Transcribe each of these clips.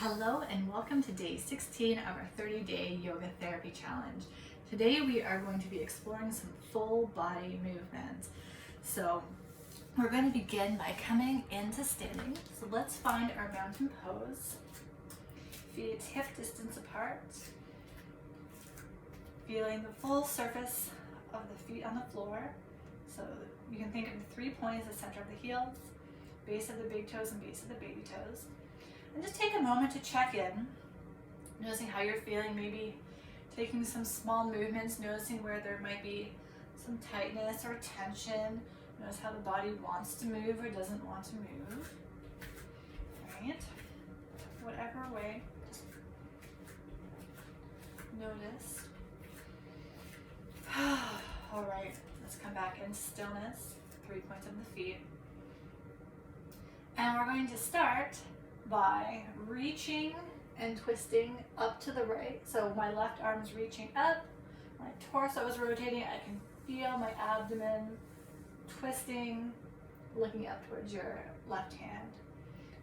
Hello and welcome to day 16 of our 30-day yoga therapy challenge. Today we are going to be exploring some full body movements. So we're going to begin by coming into standing. So let's find our mountain pose. Feet hip distance apart. Feeling the full surface of the feet on the floor. So you can think of the 3 points, the center of the heels, base of the big toes and base of the baby toes. And just take a moment to check in, noticing how you're feeling, maybe taking some small movements, noticing where there might be some tightness or tension. Notice how the body wants to move or doesn't want to move. Right? Whatever way, just notice. All right, let's come back in stillness, 3 points of the feet. And we're going to start by reaching and twisting up to the right. So my left arm's reaching up, my torso is rotating, I can feel my abdomen twisting, looking up towards your left hand.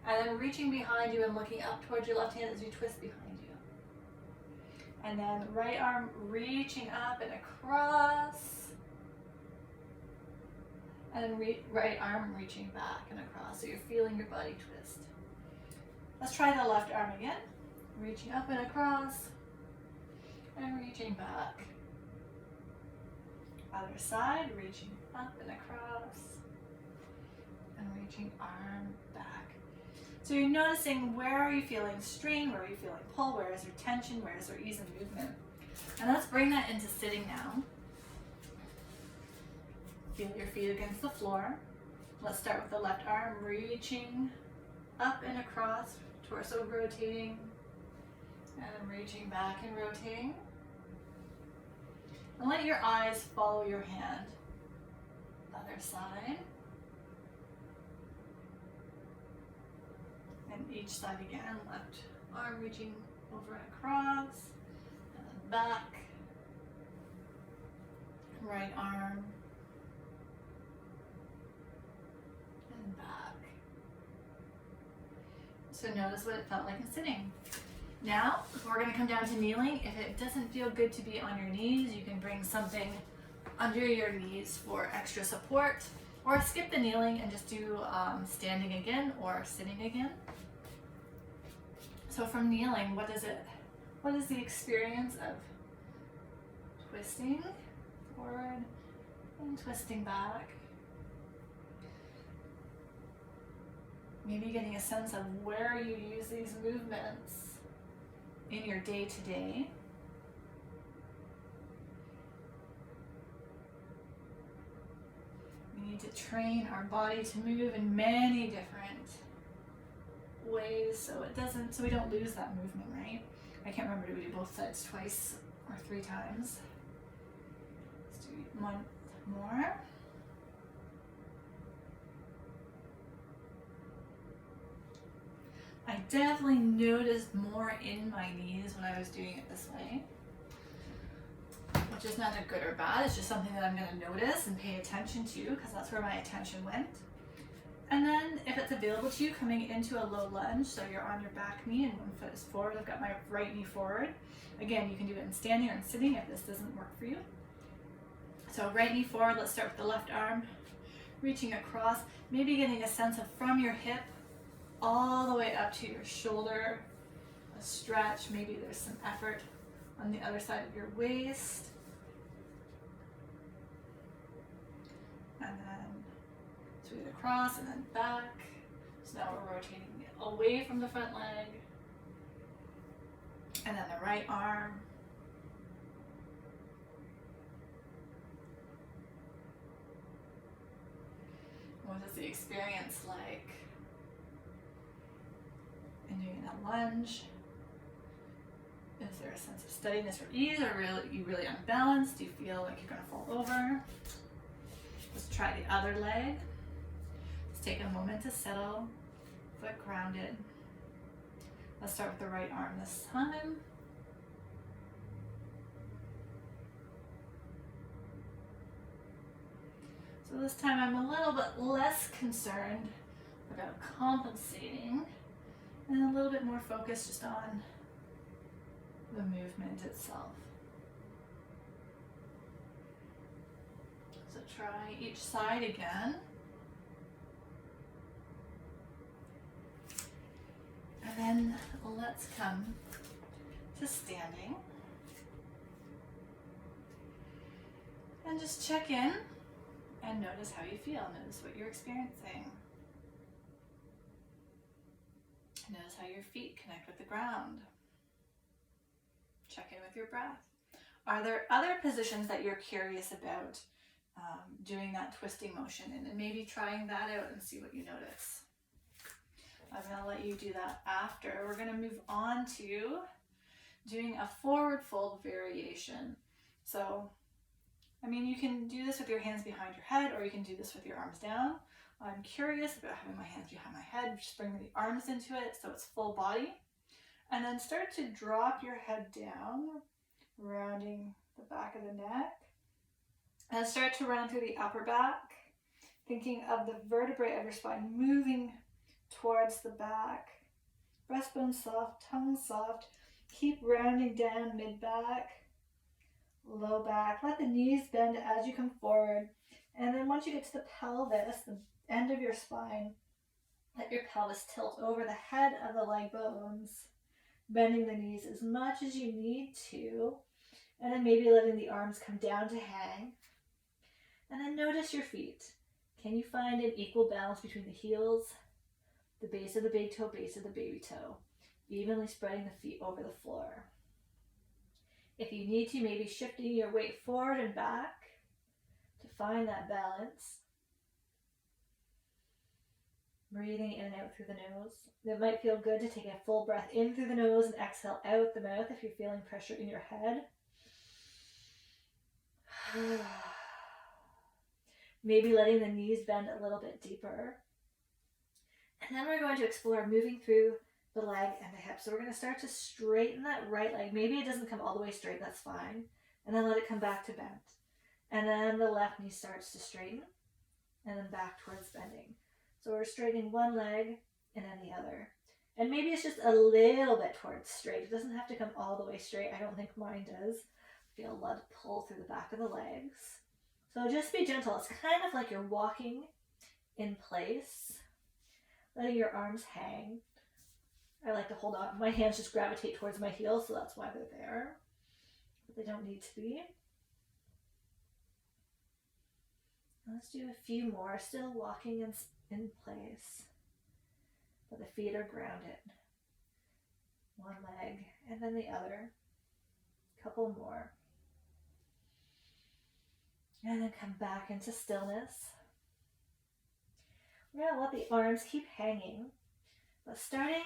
And then reaching behind you and looking up towards your left hand as you twist behind you. And then right arm reaching up and across. And then right arm reaching back and across. So you're feeling your body twist. Let's try the left arm again. Reaching up and across, and reaching back. Other side, reaching up and across, and reaching arm back. So you're noticing, where are you feeling strain, where are you feeling pull, where is there tension, where is there ease in movement. And let's bring that into sitting now. Feel your feet against the floor. Let's start with the left arm, reaching up and across, torso rotating, and reaching back and rotating. And let your eyes follow your hand. Other side. And each side again, left arm reaching over and across, and then back. Right arm, and back. So notice what it felt like in sitting. Now, we're going to come down to kneeling. If it doesn't feel good to be on your knees, you can bring something under your knees for extra support, or skip the kneeling and just do standing again or sitting again. So from kneeling, what is the experience of twisting forward and twisting back? Maybe getting a sense of where you use these movements in your day-to-day. We need to train our body to move in many different ways so we don't lose that movement, right? I can't remember, do we do both sides twice or 3 times? Let's do one more. I definitely noticed more in my knees when I was doing it this way, which is not a good or bad. It's just something that I'm going to notice and pay attention to, because that's where my attention went. And then if it's available to you, coming into a low lunge, so you're on your back knee and one foot is forward. I've got my right knee forward. Again, you can do it in standing or in sitting if this doesn't work for you. So right knee forward, let's start with the left arm, reaching across, maybe getting a sense of from your hip all the way up to your shoulder, a stretch, maybe there's some effort on the other side of your waist. And then sweep it across and then back. So now we're rotating away from the front leg. And then the right arm. What is the experience like in doing a lunge? Is there a sense of steadiness or ease, or you really unbalanced? Do you feel like you're going to fall over? Let's try the other leg. Let's take a moment to settle, foot grounded. Let's start with the right arm this time. So this time I'm a little bit less concerned about compensating and a little little bit more focused just on the movement itself. So try each side again. And then let's come to standing. And just check in and notice how you feel. Notice what you're experiencing. Notice how your feet connect with the ground. Check in with your breath. Are there other positions that you're curious about doing that twisting motion in, and maybe trying that out and see what you notice? I'm going to let you do that after. We're going to move on to doing a forward fold variation. So, I mean, you can do this with your hands behind your head, or you can do this with your arms down. I'm curious about having my hands behind my head, just bringing the arms into it so it's full body. And then start to drop your head down, rounding the back of the neck. And start to run through the upper back, thinking of the vertebrae of your spine moving towards the back. Breastbone soft, tongue soft. Keep rounding down mid-back, low back. Let the knees bend as you come forward. And then once you get to the pelvis, the end of your spine, let your pelvis tilt over the head of the leg bones, bending the knees as much as you need to. And then maybe letting the arms come down to hang. And then notice your feet. Can you find an equal balance between the heels, the base of the big toe, base of the baby toe, evenly spreading the feet over the floor? If you need to, maybe shifting your weight forward and back to find that balance. Breathing in and out through the nose. It might feel good to take a full breath in through the nose and exhale out the mouth if you're feeling pressure in your head. Maybe letting the knees bend a little bit deeper. And then we're going to explore moving through the leg and the hip. So we're going to start to straighten that right leg. Maybe it doesn't come all the way straight, that's fine. And then let it come back to bend. And then the left knee starts to straighten and then back towards bending. So we're straightening one leg and then the other. And maybe it's just a little bit towards straight. It doesn't have to come all the way straight. I don't think mine does. Feel a lot of pull through the back of the legs. So just be gentle. It's kind of like you're walking in place, letting your arms hang. I like to hold on. My hands just gravitate towards my heels, so that's why they're there. But they don't need to be. Let's do a few more. Still walking in place, but the feet are grounded. One leg and then the other. Couple more. And then come back into stillness. We're going to let the arms keep hanging, but starting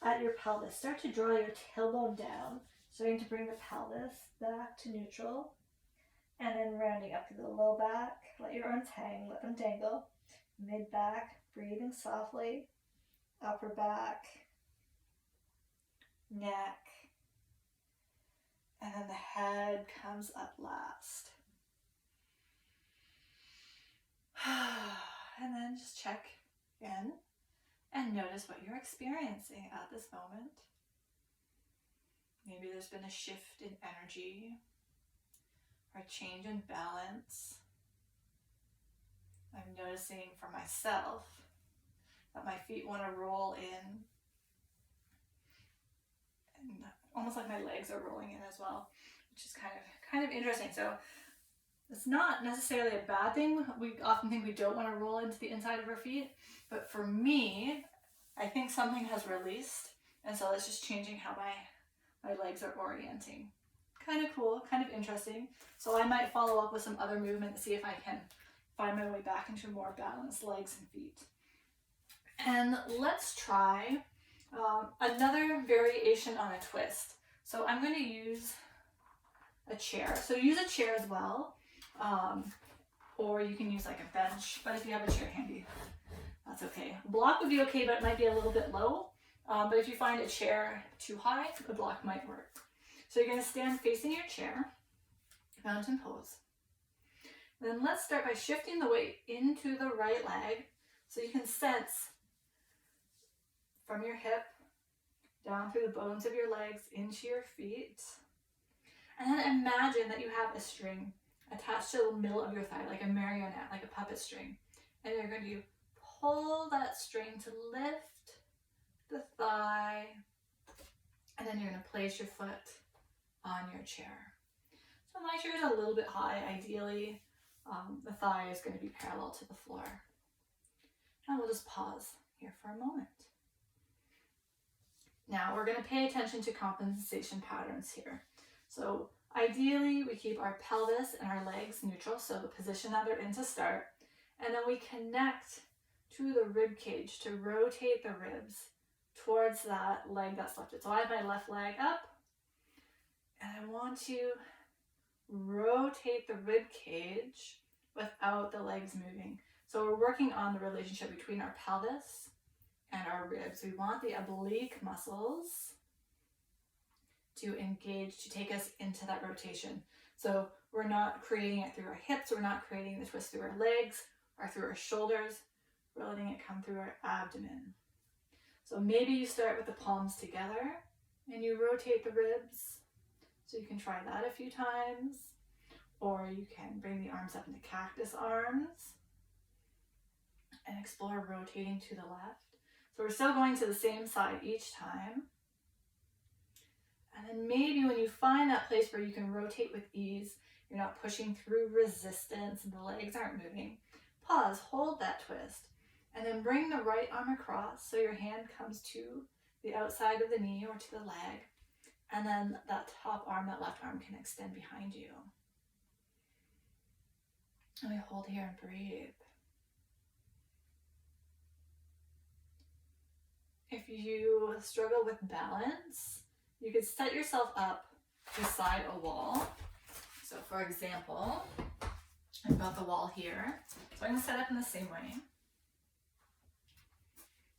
at your pelvis, start to draw your tailbone down, starting to bring the pelvis back to neutral, and then rounding up to the low back. Let your arms hang, let them dangle. Mid back, breathing softly. Upper back, neck, and then the head comes up last. And then just check in and notice what you're experiencing at this moment. Maybe there's been a shift in energy or a change in balance. I'm noticing for myself that my feet want to roll in, and almost like my legs are rolling in as well, which is kind of interesting. So it's not necessarily a bad thing. We often think we don't want to roll into the inside of our feet, but for me, I think something has released, and so it's just changing how my legs are orienting. Kind of cool, kind of interesting. So I might follow up with some other movement to see if I can find my way back into more balanced legs and feet. And let's try another variation on a twist. So I'm going to use a chair. So use a chair as well, or you can use like a bench, but if you have a chair handy, that's okay. A block would be okay, but it might be a little bit low. But if you find a chair too high, the block might work. So you're going to stand facing your chair, mountain pose. Then let's start by shifting the weight into the right leg so you can sense from your hip down through the bones of your legs into your feet. And then imagine that you have a string attached to the middle of your thigh, like a marionette, like a puppet string. And you're going to pull that string to lift the thigh. And then you're going to place your foot on your chair. So my chair is a little bit high, ideally. The thigh is going to be parallel to the floor. And we'll just pause here for a moment. Now we're going to pay attention to compensation patterns here. So ideally we keep our pelvis and our legs neutral, so the position that they're in to start. And then we connect to the rib cage to rotate the ribs towards that leg that's lifted. So I have my left leg up, and I want to rotate the rib cage without the legs moving. So we're working on the relationship between our pelvis and our ribs. We want the oblique muscles to engage, to take us into that rotation. So we're not creating it through our hips, we're not creating the twist through our legs or through our shoulders, we're letting it come through our abdomen. So maybe you start with the palms together and you rotate the ribs. So you can try that a few times, or you can bring the arms up into cactus arms and explore rotating to the left. So we're still going to the same side each time. And then maybe when you find that place where you can rotate with ease, you're not pushing through resistance and the legs aren't moving, pause, hold that twist, and then bring the right arm across so your hand comes to the outside of the knee or to the leg, and then that top arm, that left arm, can extend behind you. And we hold here and breathe. If you struggle with balance, you could set yourself up beside a wall. So for example, I've got the wall here. So I'm going to set up in the same way.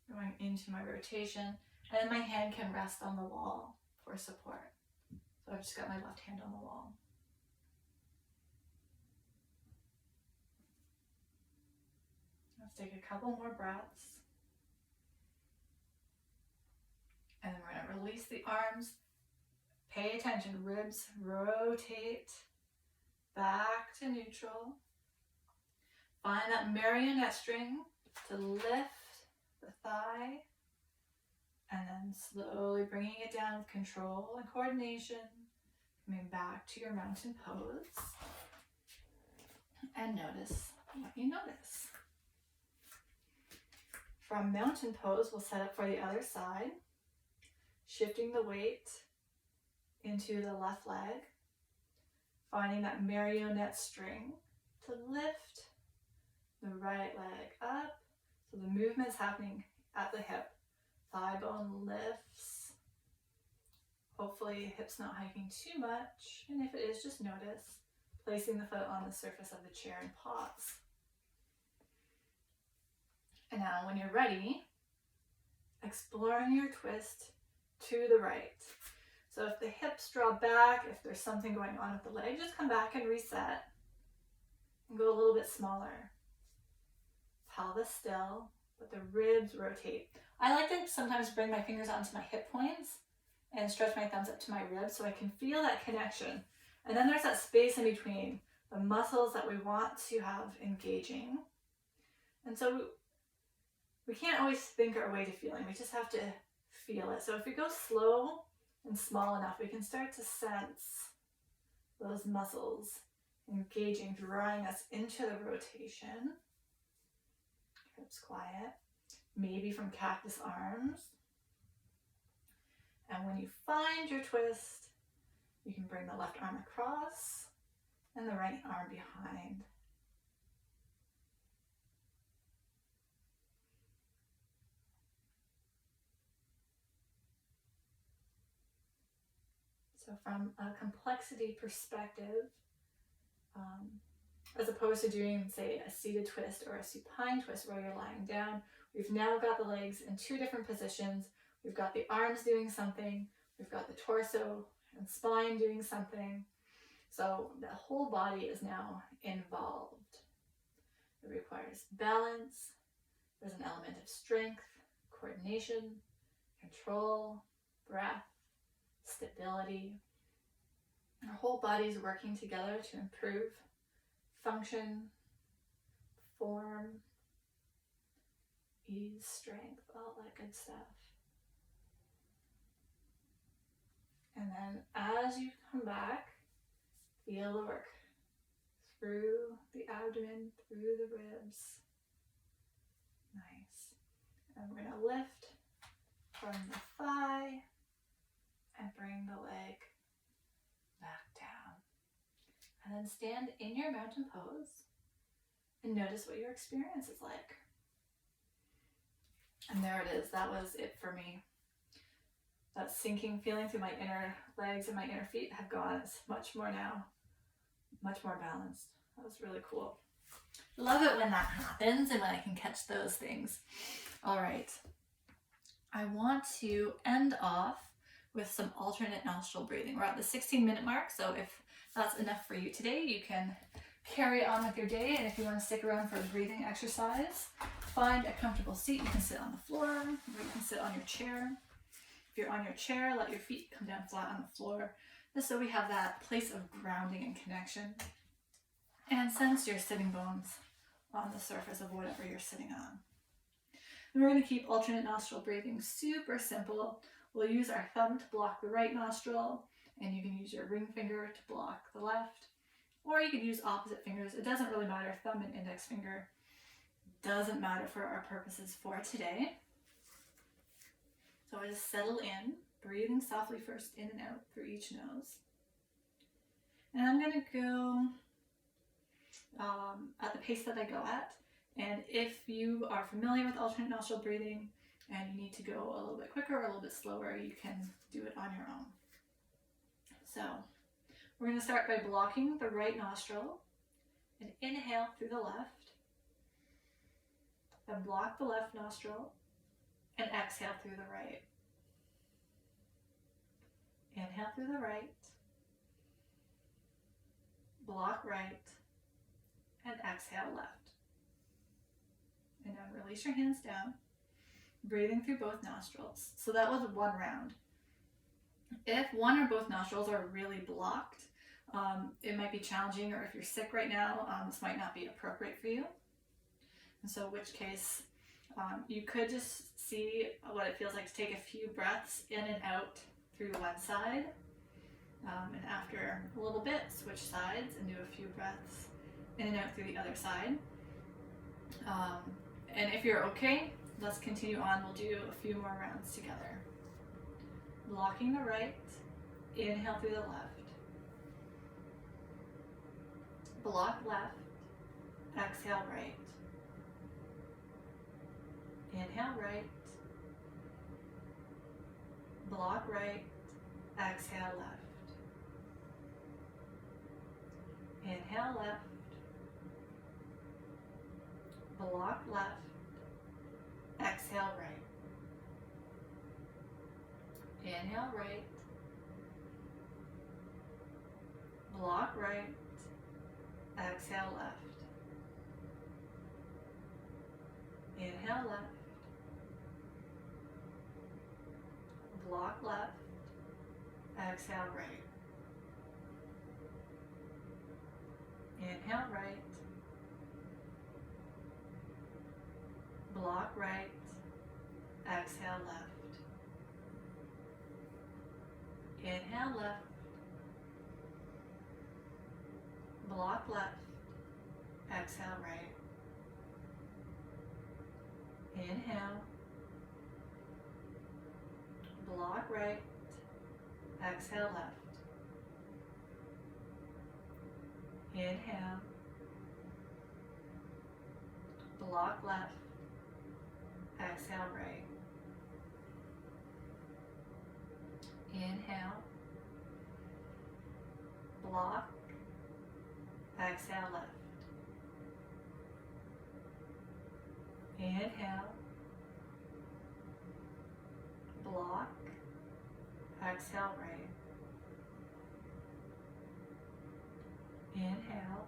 Going into my rotation, and then my hand can rest on the wall for support. So I've just got my left hand on the wall. Let's take a couple more breaths. And then we're going to release the arms. Pay attention, ribs rotate back to neutral. Find that marionette string to lift the thigh, and then slowly bringing it down with control and coordination, coming back to your mountain pose, and notice what you notice. From mountain pose, we'll set up for the other side, shifting the weight into the left leg, finding that marionette string to lift the right leg up. So the movement is happening at the hip. Thigh bone lifts. Hopefully hips not hiking too much. And if it is, just notice. Placing the foot on the surface of the chair and pause. And now when you're ready, exploring your twist to the right. So if the hips draw back, if there's something going on with the leg, just come back and reset. And go a little bit smaller. Pelvis still, but the ribs rotate. I like to sometimes bring my fingers onto my hip points and stretch my thumbs up to my ribs so I can feel that connection. And then there's that space in between the muscles that we want to have engaging. And so we can't always think our way to feeling. We just have to feel it. So if we go slow and small enough, we can start to sense those muscles engaging, drawing us into the rotation. Hips quiet, maybe from cactus arms. And when you find your twist, you can bring the left arm across and the right arm behind. So from a complexity perspective, as opposed to doing, say, a seated twist or a supine twist where you're lying down, we've now got the legs in two different positions. We've got the arms doing something. We've got the torso and spine doing something. So the whole body is now involved. It requires balance. There's an element of strength, coordination, control, breath, stability. Our whole body's working together to improve function, form, ease, strength, all that good stuff. And then as you come back, feel the work through the abdomen, through the ribs. Nice. And we're going to lift from the thigh and bring the leg back down. And then stand in your mountain pose and notice what your experience is like. And there it is. That was it for me. That sinking feeling through my inner legs and my inner feet have gone. It's much more now, much more balanced. That was really cool. Love it when that happens and when I can catch those things. All right. I want to end off with some alternate nostril breathing. We're at the 16-minute mark, so if that's enough for you today, you can carry on with your day. And if you want to stick around for a breathing exercise, find a comfortable seat. You can sit on the floor or you can sit on your chair. If you're on your chair, let your feet come down flat on the floor, just so we have that place of grounding and connection. And sense your sitting bones on the surface of whatever you're sitting on. And we're going to keep alternate nostril breathing super simple. We'll use our thumb to block the right nostril, and you can use your ring finger to block the left, or you could use opposite fingers. It doesn't really matter. Thumb and index finger doesn't matter for our purposes for today. So I just settle in, breathing softly first in and out through each nose. And I'm going to go at the pace that I go at. And if you are familiar with alternate nostril breathing and you need to go a little bit quicker or a little bit slower, you can do it on your own. So we're going to start by blocking the right nostril and inhale through the left. Then block the left nostril and exhale through the right. Inhale through the right. Block right. And exhale left. And now release your hands down, breathing through both nostrils. So that was one round. If one or both nostrils are really blocked, it might be challenging, or if you're sick right now, this might not be appropriate for you. And so in which case, you could just see what it feels like to take a few breaths in and out through one side. And after a little bit, switch sides and do a few breaths in and out through the other side. And if you're okay, let's continue on. We'll do a few more rounds together. Blocking the right, inhale through the left. Block left, exhale right. Inhale right. Block right, exhale left. Inhale left. Block left, exhale right. Inhale right. Block right, exhale left. Inhale left. Block left, exhale right. Inhale right. Block right, exhale left. Inhale left. Block left, exhale right. Inhale. Block right, exhale left. Inhale. Block left, exhale right. Inhale. Block, exhale left. Inhale. Block, exhale right. Inhale.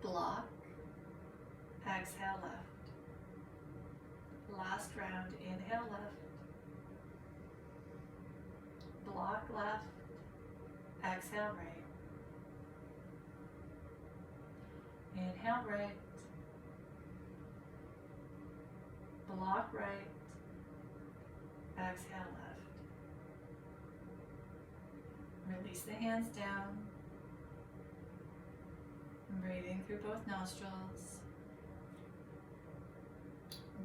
Block, exhale left. Last round, inhale left. block left, exhale right. Inhale right, block right, exhale left. Release the hands down, breathing through both nostrils,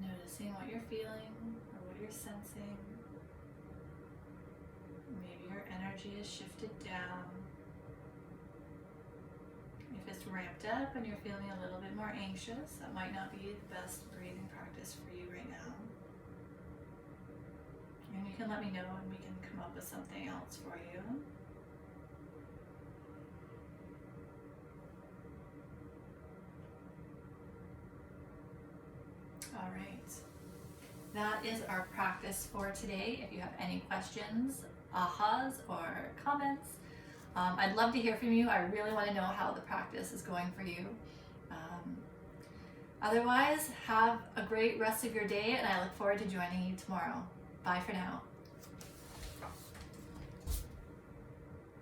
noticing what you're feeling or what you're sensing. Maybe your energy is shifted down. If it's ramped up and you're feeling a little bit more anxious, that might not be the best breathing practice for you right now. And you can let me know and we can come up with something else for you. All right. That is our practice for today. If you have any questions, ahas, or comments, I'd love to hear from you. I really want to know how the practice is going for you. Otherwise, have a great rest of your day, and I look forward to joining you tomorrow. Bye for now.